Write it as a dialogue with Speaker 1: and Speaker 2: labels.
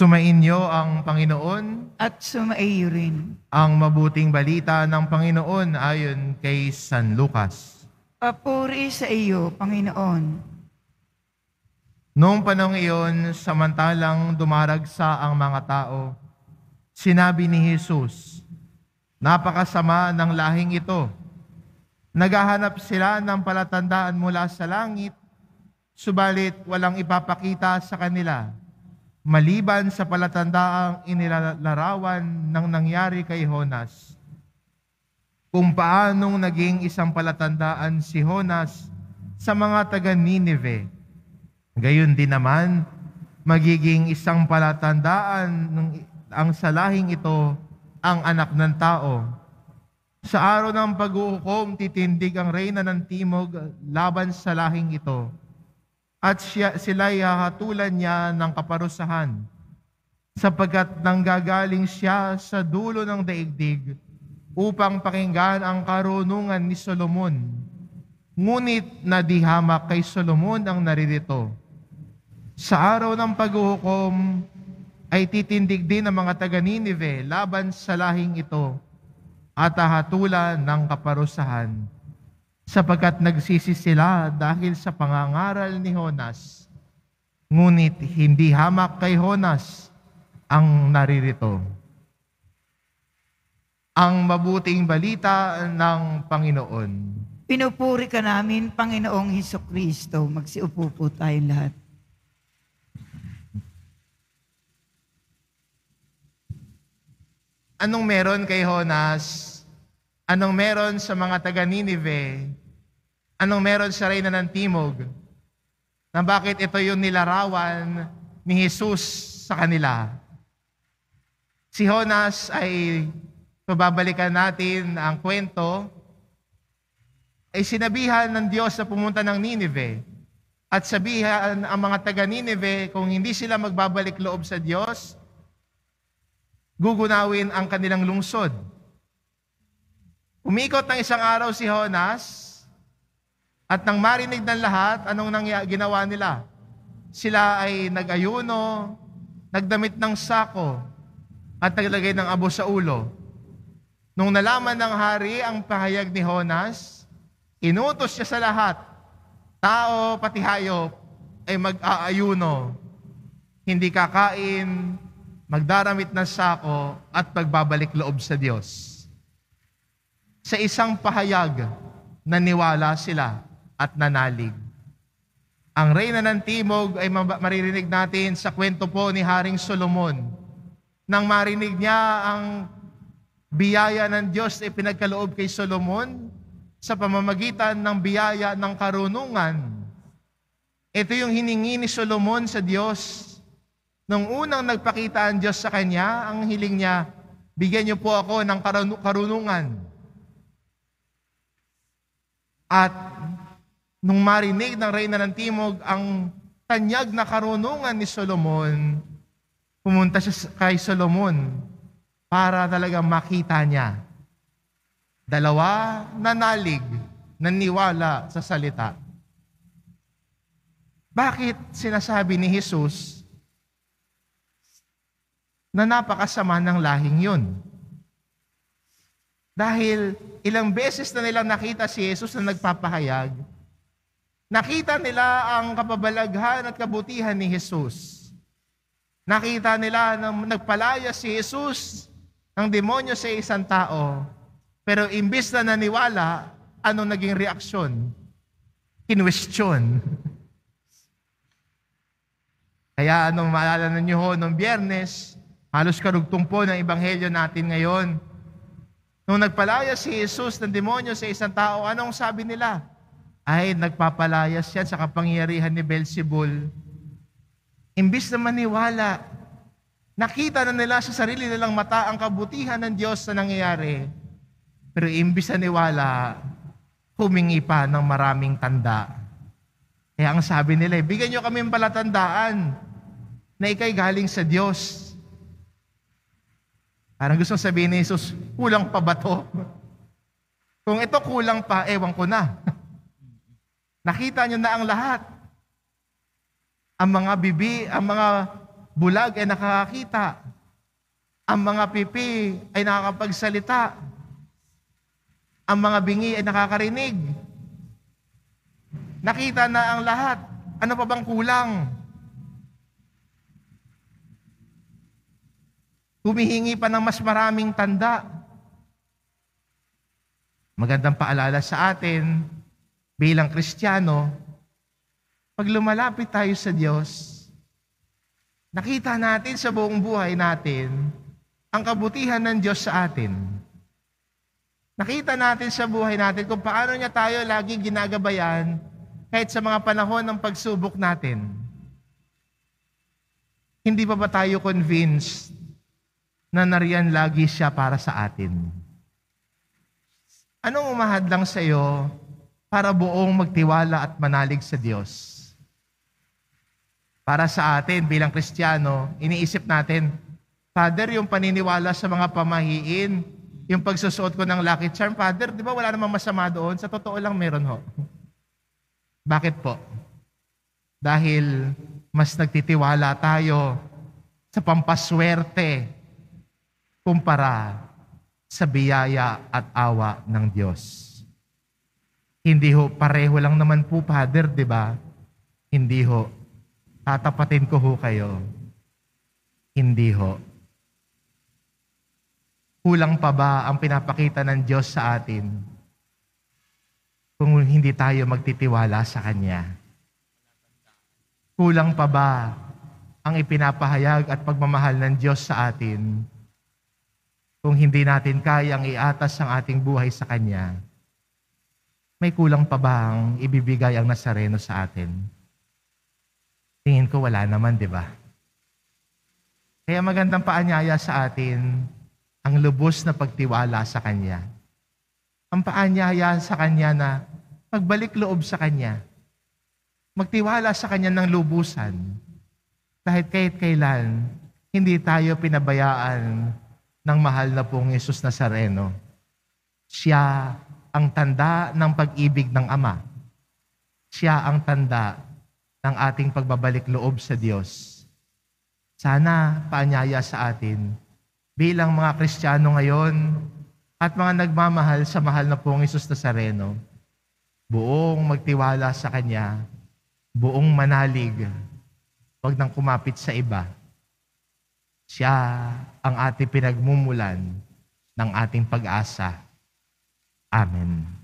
Speaker 1: Sumainyo ang Panginoon,
Speaker 2: at sumaiyo rin.
Speaker 1: ang mabuting balita ng Panginoon ayon kay San Lucas.
Speaker 2: Papuri sa iyo, Panginoon.
Speaker 1: Noong panahon iyon, samantalang dumaragsa ang mga tao, sinabi ni Jesus, "Napakasama ng lahing ito. Naghahanap sila ng palatandaan mula sa langit, subalit walang ipapakita sa kanila, maliban sa palatandaang inilalarawan ng nangyari kay Jonas. Kung paanong naging isang palatandaan si Jonas sa mga taga-Nineve, gayon din naman magiging isang palatandaan ang sa lahing ito ang anak ng tao. Sa araw ng pag-uukom, titindig ang reyna ng timog laban sa lahing ito, at sila'y hahatulan niya ng kaparusahan, sapagkat nanggagaling siya sa dulo ng daigdig upang pakinggan ang karunungan ni Solomon. Ngunit nadihamak kay Solomon ang naririto. Sa araw ng pag-uhukom ay titindig din ang mga taga-Nineve laban sa lahing ito at hahatulan ng kaparusahan, sapagkat nagsisi sila dahil sa pangangaral ni Jonas. Ngunit hindi hamak kay Jonas ang naririto." Ang mabuting balita ng Panginoon.
Speaker 2: Pinupuri ka namin, Panginoong Hesukristo. Magsiupo po tayong lahat.
Speaker 1: Anong meron kay Jonas? Anong meron sa mga taga-Nineve? Anong meron sa reyna ng timog? Na bakit ito yung nilarawan ni Jesus sa kanila? Si Jonas ay, pababalikan natin ang kwento, ay sinabihan ng Diyos na pumunta ng Nineve. At sabihan ang mga taga-Nineve, kung hindi sila magbabalik loob sa Diyos, gugunawin ang kanilang lungsod. Umikot ng isang araw si Jonas, at nang marinig ng lahat, anong ginawa nila? Sila ay nag-ayuno, nagdamit ng sako, at naglagay ng abo sa ulo. Nung nalaman ng hari ang pahayag ni Jonas, inutos siya sa lahat, tao pati hayop, ay mag-aayuno, hindi kakain, magdaramit ng sako, at magbabalik loob sa Diyos. Sa isang pahayag, naniwala sila at nanalig. Ang reyna ng timog ay maririnig natin sa kwento po ni Haring Solomon. Nang marinig niya ang biyaya ng Diyos ay pinagkaloob kay Solomon sa pamamagitan ng biyaya ng karunungan. Ito yung hiningi ni Solomon sa Diyos. Nung unang nagpakita ang Diyos sa kanya, ang hiling niya, "Bigyan niyo po ako ng karunungan." At nung marinig ng reyna ng timog ang tanyag na karunungan ni Solomon, pumunta siya kay Solomon para talagang makita niya. Dalawa, nanalig, naniwala sa salita. Bakit sinasabi ni Jesus na napakasama ng lahing yun? Dahil ilang beses na nilang nakita si Jesus na nagpapahayag, nakita nila ang kapabalaghan at kabutihan ni Jesus. Nakita nila na nagpalaya si Jesus ng demonyo sa isang tao, pero imbis na naniwala, ano naging reaksyon? Kinwestiyon. Kaya anong maalala ninyo ho, nung Biyernes, halos karugtong po ng ebanghelyo natin ngayon. Nung nagpalaya si Jesus ng demonyo sa isang tao, anong sabi nila? Ay, nagpapalayas yan sa kapangyarihan ni Beelzebul. Imbis na maniwala, nakita na nila sa sarili nilang mata ang kabutihan ng Diyos na nangyayari. Pero imbis na niwala, humingi pa ng maraming tanda. Kaya ang sabi nila, bigyan nyo kami ng palatandaan na ikay galing sa Diyos. Parang gusto sabihin ni Jesus, kulang pa ba to? Kung ito kulang pa, ewan ko na. Nakita nyo na ang lahat. Ang mga bulag ay nakakakita. Ang mga pipi ay nakakapagsalita. Ang mga bingi ay nakakarinig. Nakita na ang lahat. Ano pa bang kulang? Humihingi pa ng mas maraming tanda. Magandang paalala sa atin bilang Kristiyano, pag lumalapit tayo sa Diyos, nakita natin sa buong buhay natin ang kabutihan ng Diyos sa atin. Nakita natin sa buhay natin kung paano niya tayo lagi ginagabayan kahit sa mga panahon ng pagsubok natin. Hindi pa ba tayo convinced na nariyan lagi siya para sa atin? Anong umahadlang sa iyo para buong magtiwala at manalig sa Diyos? Para sa atin bilang Kristiyano, iniisip natin, Father, yung paniniwala sa mga pamahiin, yung pagsusuot ko ng lucky charm, Father, di ba wala namang masama doon? Sa totoo lang meron ho. Bakit po? Dahil mas nagtitiwala tayo sa pampaswerte kumpara sa biyaya at awa ng Diyos. Hindi ho, pareho lang naman po, Father, di ba? Hindi ho. Tatapatin ko ho kayo. Hindi ho. Kulang pa ba ang pinapakita ng Diyos sa atin kung hindi tayo magtitiwala sa Kanya? Kulang pa ba ang ipinapahayag at pagmamahal ng Diyos sa atin kung hindi natin kayang iatas ang ating buhay sa Kanya? May kulang pa ba ang ibibigay ang Nazareno sa atin? Tingin ko wala naman, di ba? Kaya magandang paanyaya sa atin ang lubos na pagtiwala sa Kanya. Ang paanyaya sa Kanya na magbalik loob sa Kanya. Magtiwala sa Kanya ng lubusan. Dahil kahit kailan, hindi tayo pinabayaan ng mahal na pong Jesus Nazareno. Siya ang tanda ng pag-ibig ng Ama. Siya ang tanda ng ating pagbabalik loob sa Diyos. Sana paanyaya sa atin bilang mga Kristiyano ngayon at mga nagmamahal sa mahal na pong Jesus Nazareno, buong magtiwala sa Kanya, buong manalig, huwag nang kumapit sa iba. Siya ang ating pinagmumulan ng ating pag-asa. Amen.